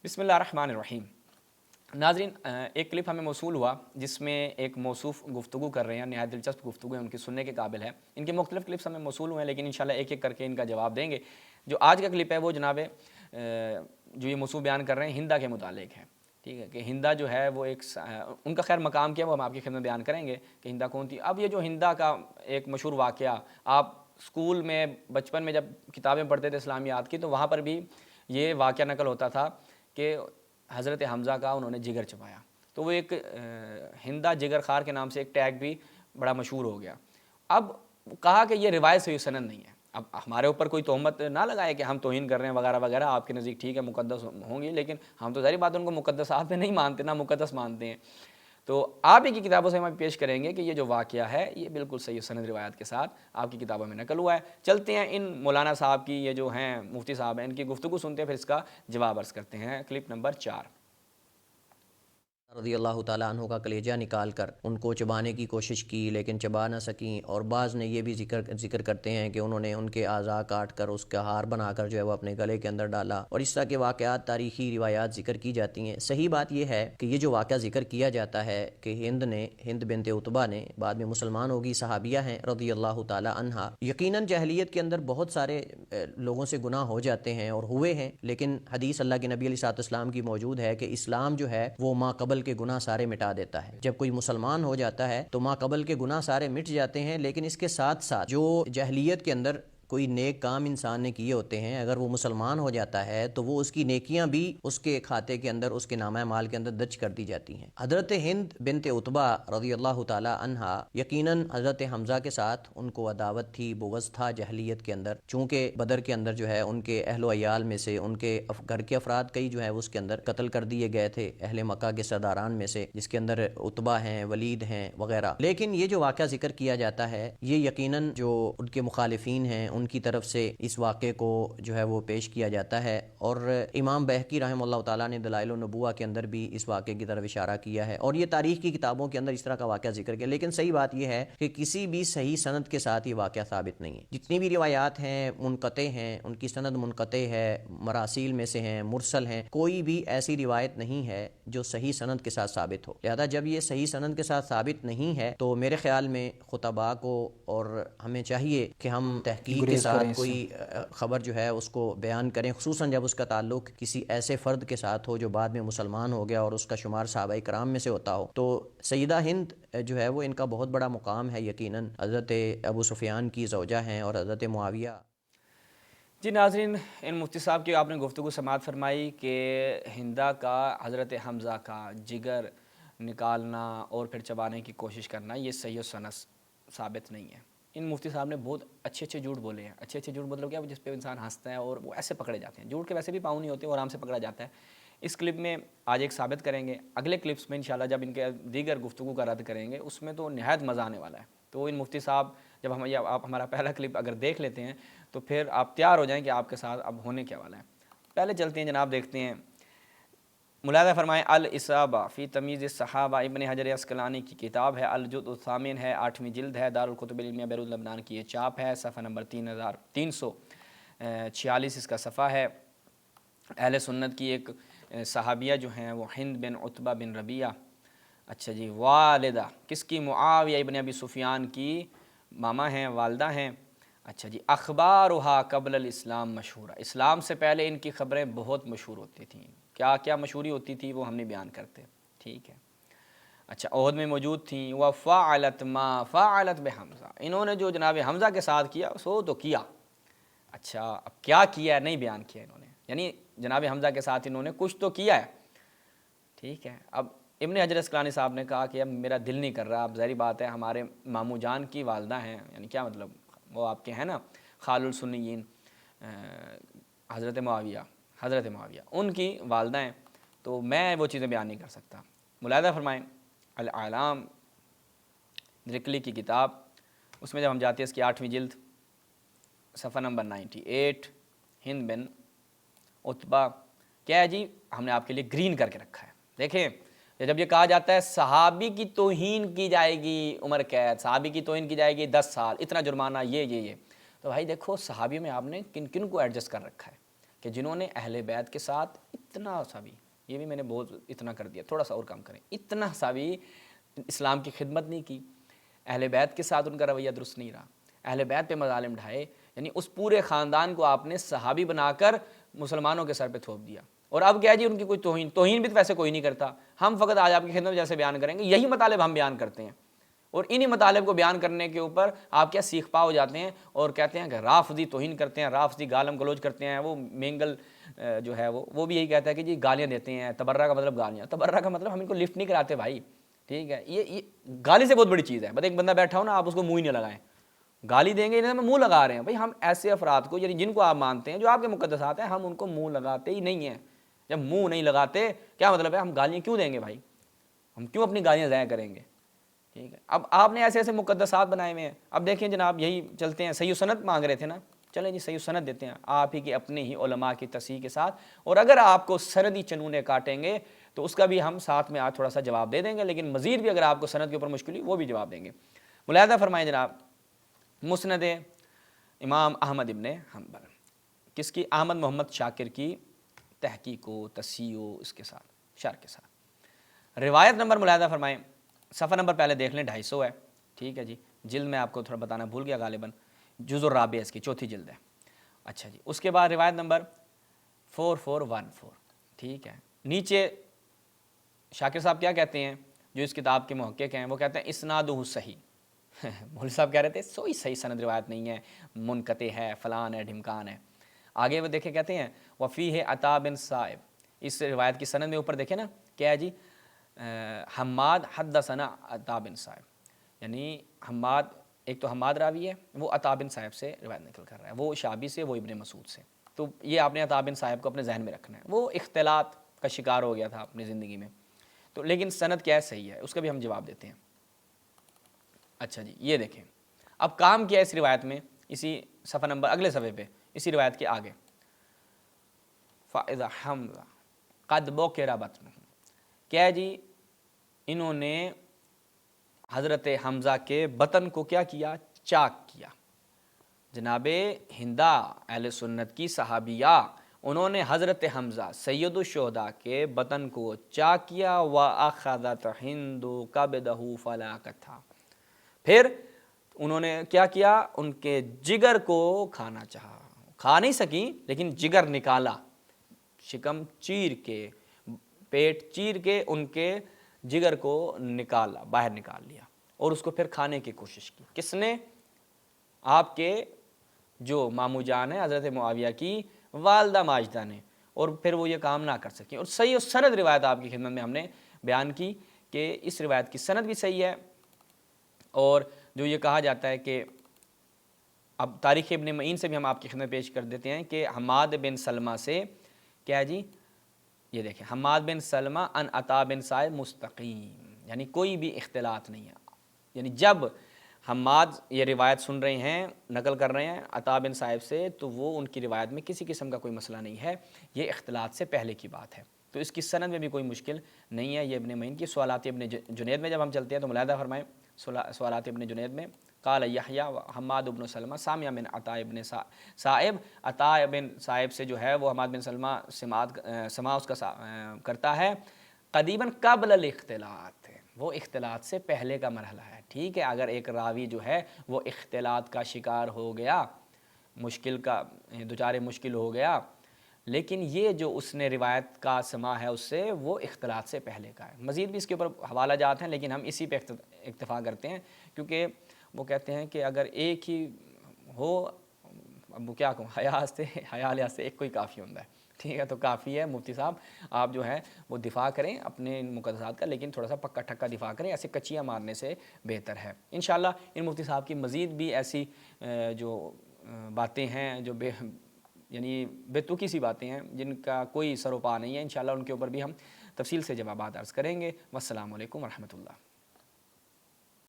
बिस्मिल्लाह रहमान रहीम। नाज़रीन, एक क्लिप हमें मौसूल हुआ जिसमें एक मौसूफ़ गुफ्तगू कर रहे हैं, नहायत दिलचस्प गुफ्तगू है, उनकी सुनने के काबिल है। इनके मुख्तलिफ़ क्लिप्स हमें मौसूल हुए हैं, लेकिन इंशाल्लाह एक एक करके इनका जवाब देंगे। जो आज का क्लिप है वो जनाब जो ये मौसूफ़ बयान कर रहे हैं हिंदा के मुतालिक है। ठीक है कि हिंदा जो है वो एक उनका खैर मकाम क्या है वो हम आपकी खिदमत बयान करेंगे कि हिंदा कौन थी। अब ये जो हिंदा का एक मशहूर वाक़या, आप स्कूल में बचपन में जब किताबें पढ़ते थे इस्लामियात की, तो वहाँ पर भी ये वाक़या नकल होता था कि हज़रत हमज़ा का उन्होंने जिगर चबाया, तो वो एक हिंदा जिगर खार के नाम से एक टैग भी बड़ा मशहूर हो गया। अब कहा कि ये रिवायत से सनद नहीं है। अब हमारे ऊपर कोई तोहमत ना लगाए कि हम तौहीन कर रहे हैं वगैरह वगैरह, आपके नज़दीक ठीक है मुक़द्दस होंगी, लेकिन हम तो ज़ाहिर बात है उनको मुक़द्दसात में नहीं मानते, ना मुक़द्दस मानते हैं। तो आप ही की किताबों से हम पेश करेंगे कि ये जो वाक़या है ये बिल्कुल सही सनद रिवायत के साथ आपकी किताबों में नकल हुआ है। चलते हैं इन मौलाना साहब की, ये जो हैं मुफ्ती साहब हैं, इनकी गुफ्तगू सुनते हैं, फिर इसका जवाब अर्ज़ करते हैं। Clip number 4। रज़ी अल्लाह ताला अन्हु का कलेजा निकाल कर उनको चबाने की कोशिश की, लेकिन चबा ना सकीं। और बाज़ ने यह भी ज़िक्र करते हैं कि उन्होंने उनके आज़ा काट कर उसका हार बनाकर जो है वो अपने गले के अंदर डाला, और इस तरह के वाक़यात तारीख़ी रिवायात ज़िक्र की जाती हैं। सही बात यह है कि ये जो वाक़या ज़िक्र किया जाता है कि हिंद बिनते उतबा ने बाद में मुसलमान होगी, सहाबिया हैं रज़ी अल्लाह ताला अन्हा। यकीनन जहलियत के अंदर बहुत सारे लोगों से गुनाह हो जाते हैं और हुए हैं, लेकिन हदीस अल्लाह के नबी अलैहिस्सलाम की मौजूद है कि इस्लाम जो है वो मा कबल के गुनाह सारे मिटा देता है। जब कोई मुसलमान हो जाता है तो मा कबल के गुनाह सारे मिट जाते हैं, लेकिन इसके साथ साथ जो जहलियत के अंदर कोई नेक काम इंसान ने किए होते हैं, अगर वो मुसलमान हो जाता है तो वो उसकी नेकियां भी उसके खाते के अंदर, उसके नामा माल के अंदर दर्ज कर दी जाती हैं। हज़रत हिंद बिनते उतबा रज़ी अल्लाह ताला अन्हा, यकीनन हज़रत हमज़ा के साथ उनको अदावत थी, बुग़्ज़ था जहलियत के अंदर। चूँकि बदर के अंदर जो है उनके अहलो अयाल में से उनके घर के अफराद कई जो है उसके अंदर कत्ल कर दिए गए थे, अहले मक्का के सरदारान में से, जिसके अंदर उतबा हैं, वलीद हैं वगैरह। लेकिन ये जो वाक़या ज़िक्र किया जाता है ये यकीनन जो उनके मुखालिफिन हैं उनकी तरफ से इस वाक़े को जो है वो पेश किया जाता है। और इमाम बहकी रहमतुल्लाह ताला ने दलाइल नबुव्वा के अंदर भी इस वाक़े की तरफ इशारा किया है, और ये तारीख़ की किताबों के अंदर इस तरह का वाक़या ज़िक्र किया। लेकिन सही बात यह है कि किसी भी सही सनद के साथ ये वाक़या साबित नहीं है। जितनी भी रिवायात हैं मुनक़ते हैं, उनकी सनद मुनक़ते है, मरासील में से हैं, मुरसल हैं, कोई भी ऐसी रिवायत नहीं है जो सही सनद के साथ साबित हो। लिहाजा जब ये सही सनद के साथ साबित नहीं है तो मेरे ख़्याल में खुतबा को और हमें चाहिए कि हम तहकीक के साथ कोई ख़बर जो है उसको बयान करें, खुसूसन जब उसका ताल्लुक़ किसी ऐसे फ़र्द के साथ हो जो बाद में मुसलमान हो गया और उसका शुमार सहाबाए किराम में से होता हो। तो सईदा हिंद जो है वो इनका बहुत बड़ा मुकाम है, यकीनन हज़रत अबू सुफियान की ज़ौजा हैं और हज़रत मुआविया। जी नाज़रीन, इन मुफ्ती साहब की आपने गुफ्तगू समाअत फरमाई कि हिंदा का हज़रत हमज़ा का जिगर निकालना और फिर चबाने की कोशिश करना ये सही सनद साबित नहीं है। इन मुफ्ती साहब ने बहुत अच्छे अच्छे झूठ बोले हैं। अच्छे अच्छे झूठ मतलब क्या, जिस पे इंसान हंसता है और वो ऐसे पकड़े जाते हैं। झूठ के वैसे भी पाँव नहीं होते, वो आराम से पकड़ा जाता है। इस क्लिप में आज एक साबित करेंगे, अगले क्लिप्स में इंशाल्लाह जब इनके दीगर गुफ्तगू का रद्द करेंगे उसमें तो नहायत मज़ा आने वाला है। तो इन मुफ्ती साहब जब हम आप हमारा पहला क्लिप अगर देख लेते हैं तो फिर आप तैयार हो जाएं कि आपके साथ अब होने क्या वाला है। पहले चलते हैं जनाब, देखते हैं। मुलाज़ा फरमाएँ अल इसाबा फ़ी तमीज़ सहाबा, इब्न हजर अस्क़लानी की किताब है। अल जुज़् सामिन है, 8वीं जिल्द है, दारुल कुतुब इल्मिया बैरूत लबनान की ये छाप है। सफ़ा नंबर 3346 इसका सफ़ा है। अहले सुन्नत की एक सहाबिया जो हैं वो हिंद बिन उतबा बिन रबिया, अच्छा जी, वालिदा किसकी, मुआविया इब्न अबी सुफियान की मामा हैं, वालदा हैं। अच्छा जी, अखबारुहा क़ब्ल इस्लाम मशहूरा, इस्लाम से पहले इनकी ख़बरें बहुत मशहूर होती थीं। क्या क्या मशहूरी होती थी वो हम नहीं बयान करते, ठीक है। अच्छा, ओहद में मौजूद थी। व फ़ाअलत मा फ़ाअलत बे हमज़ा, इन्होंने जो जनाब हमज़ा के साथ किया सो तो किया। अच्छा, अब क्या किया नहीं बयान किया इन्होंने, यानी जनाब हमज़ा के साथ इन्होंने कुछ तो किया है, ठीक है। अब इब्न हजर अस्क़लानी साहब ने कहा कि अब मेरा दिल नहीं कर रहा। अब ज़ाहिर बात है हमारे मामू जान की वालदा हैं, यानी क्या मतलब, वो आपके हैं ना खालुल सुन्नियीन हज़रत मुआविया उनकी वालदा हैं, तो मैं वो चीज़ें बयान नहीं कर सकता। मुलाहिज़ा फरमाएँ अल आलाम द्रिकली की किताब, उसमें जब हम जाते हैं इसकी 8वीं जिल्द, सफ़ा नंबर 98, हिंद बिन उतबा, क्या है जी, हमने आपके लिए ग्रीन करके रखा है। देखें, जब ये कहा जाता है सहाबी की तौहीन की जाएगी उम्र कैद, सहाबी की तौहीन की जाएगी 10 साल, इतना जुर्माना, ये तो भाई देखो सहाबी में आपने किन किन को एडजस्ट कर रखा है। کہ جنہوں نے اہل بیت کے ساتھ اتنا سا بھی، یہ بھی میں نے بہت اتنا کر دیا، تھوڑا سا اور کم کریں، اتنا سا بھی اسلام کی خدمت نہیں کی، اہل بیت کے ساتھ ان کا رویہ درست نہیں رہا، اہل بیت پہ مظالم ڈھائے، یعنی اس پورے خاندان کو آپ نے صحابی بنا کر مسلمانوں کے سر پہ تھوپ دیا، اور اب کیا جی ان کی کوئی توہین بھی تو ویسے کوئی نہیں کرتا، ہم فقط آج آپ کی خدمت میں جیسے بیان کریں گے یہی مطالب ہم بیان کرتے ہیں، اور انہی مطالب کو بیان کرنے کے اوپر آپ کیا سیکھ پا ہو جاتے ہیں اور کہتے ہیں کہ رافضی توہین کرتے ہیں، رافضی گالم گلوچ کرتے ہیں، وہ مینگل جو ہے وہ بھی یہی کہتا ہے کہ جی گالیاں دیتے ہیں، تبرہ کا مطلب گالیاں، تبرہ کا مطلب ہم ان کو لفٹ نہیں کراتے بھائی، ٹھیک ہے، یہ گالی سے بہت بڑی چیز ہے، بس ایک بندہ بیٹھا ہو نا آپ اس کو منہ ہی نہیں لگائیں، گالی دیں گے انہیں منہ لگا رہے ہیں، بھائی ہم ایسے افراد کو یعنی جن کو آپ مانتے ہیں جو آپ کے مقدسات ہیں ہم ان کو منہ لگاتے ہی نہیں ہیں، جب منہ نہیں لگاتے کیا مطلب ہے ہم گالیاں کیوں دیں گے بھائی، ہم کیوں اپنی گالیاں ضائع کریں گے، ٹھیک ہے، اب آپ نے ایسے ایسے مقدسات بنائے ہوئے ہیں، اب دیکھیں جناب یہی چلتے ہیں، صحیح سند مانگ رہے تھے نا، چلیں جی صحیح سند دیتے ہیں آپ ہی کے اپنے ہی علماء کی تصحیح کے ساتھ، اور اگر آپ کو سندی چنونے کاٹیں گے تو اس کا بھی ہم ساتھ میں آج تھوڑا سا جواب دے دیں گے، لیکن مزید بھی اگر آپ کو سند کے اوپر مشکل ہوئی وہ بھی جواب دیں گے۔ ملاحظہ فرمائیں جناب، مسند امام احمد ابن حنبل، کس کی؟ احمد محمد شاکر کی تحقیق و تصحیح و اس کے ساتھ شرح کے ساتھ، روایت نمبر ملاحظہ فرمائیں، صفحہ نمبر پہلے دیکھ لیں 250 ہے، ٹھیک ہے جی، جلد میں آپ کو تھوڑا بتانا بھول گیا غالباً، جز الرابع اس کی چوتھی جلد ہے، اچھا جی، اس کے بعد روایت نمبر 4414، ٹھیک ہے، نیچے شاکر صاحب کیا کہتے ہیں جو اس کتاب کے محقق ہیں، وہ کہتے ہیں اسنادہ صحیح، مولوی صاحب کہہ رہے تھے سوئی صحیح سند روایت نہیں ہے، منقطع ہے، فلان ہے، ڈھمکان ہے، آگے وہ دیکھیں کہتے ہیں وفیہ عطا بن صائب، اس روایت کی سند میں اوپر دیکھیں نا کیا ہے جی، حماد حدثنا عطا بن صائب، یعنی حماد، ایک تو حماد راوی ہے وہ عطا بن صائب سے روایت نقل کر رہا ہے، وہ شعبی سے، وہ ابن مسعود سے، تو یہ آپ نے عطا بن صائب کو اپنے ذہن میں رکھنا ہے، وہ اختلاط کا شکار ہو گیا تھا اپنی زندگی میں، تو لیکن سند کیا ہے صحیح ہے، اس کا بھی ہم جواب دیتے ہیں۔ اچھا جی، یہ دیکھیں اب کام کیا ہے اس روایت میں، اسی صفحہ نمبر اگلے صفحے پہ اسی روایت کے آگے، فَإِذَا حَمْزَ قَدْ بُكِرَ بَطْنُهُ، کیا ہے جی، انہوں نے حضرت حمزہ کے بطن کو کیا کیا؟ چاک کیا، جناب ہندا اہل سنت کی صحابیہ، انہوں نے حضرت حمزہ سید الشہداء کے بطن کو چاک کیا، وَأَخَذَتْ هِنْدُ كَبْدَهُ فَلَاقَتْهَا، پھر انہوں نے کیا کیا؟ ان کے جگر کو کھانا چاہا، کھا نہیں سکیں لیکن جگر نکالا، شکم چیر کے، پیٹ چیر کے ان کے جگر کو نکالا، باہر نکال لیا، اور اس کو پھر کھانے کی کوشش کی، کس نے؟ آپ کے جو مامو جان ہے حضرت معاویہ کی والدہ ماجدہ نے، اور پھر وہ یہ کام نہ کر سکیں، اور صحیح و سند روایت آپ کی خدمت میں ہم نے بیان کی کہ اس روایت کی سند بھی صحیح ہے، اور جو یہ کہا جاتا ہے کہ اب تاریخ ابن معین سے بھی ہم آپ کی خدمت پیش کر دیتے ہیں کہ حماد بن سلمہ سے کیا ہے جی، یہ دیکھیں حماد بن سلمہ ان عطا بن صائب مستقیم، یعنی کوئی بھی اختلاط نہیں ہے، یعنی جب حماد یہ روایت سن رہے ہیں، نقل کر رہے ہیں عطا بن صائب سے، تو وہ ان کی روایت میں کسی قسم کا کوئی مسئلہ نہیں ہے، یہ اختلاط سے پہلے کی بات ہے، تو اس کی سند میں بھی کوئی مشکل نہیں ہے، یہ ابن معین کی سوالات ابن جنید میں جب ہم چلتے ہیں تو ملاحظہ فرمائیں، سوالات ابن جنید میں قال یحییٰ حماد بن سلمہ سامع من عطا بن صائب، عطا بن صائب سے جو ہے وہ حماد بن سلمہ سماع اس کا کرتا ہے، قدیماً قبل الاختلاط، وہ اختلاط سے پہلے کا مرحلہ ہے، ٹھیک ہے، اگر ایک راوی جو ہے وہ اختلاط کا شکار ہو گیا، مشکل کا دچار مشکل ہو گیا، لیکن یہ جو اس نے روایت کا سماع ہے اس سے وہ اختلاط سے پہلے کا ہے، مزید بھی اس کے اوپر حوالہ جات ہیں لیکن ہم اسی پہ اکتفا کرتے ہیں، کیونکہ وہ کہتے ہیں کہ اگر ایک ہی ہو، اب وہ کیا کہوں، حیا لحاظ سے ایک کوئی کافی ہوتا ہے، ٹھیک ہے، تو کافی ہے مفتی صاحب آپ جو ہے وہ دفاع کریں اپنے مقدسات کا، لیکن تھوڑا سا پکا ٹھکا دفاع کریں، ایسے کچیاں مارنے سے بہتر ہے۔ انشاءاللہ ان مفتی صاحب کی مزید بھی ایسی جو باتیں ہیں جو یعنی بے تکی سی باتیں ہیں جن کا کوئی سر و پا نہیں ہے، انشاءاللہ ان کے اوپر بھی ہم تفصیل سے جوابات عرض کریں گے۔ والسلام علیکم ورحمۃ اللہ۔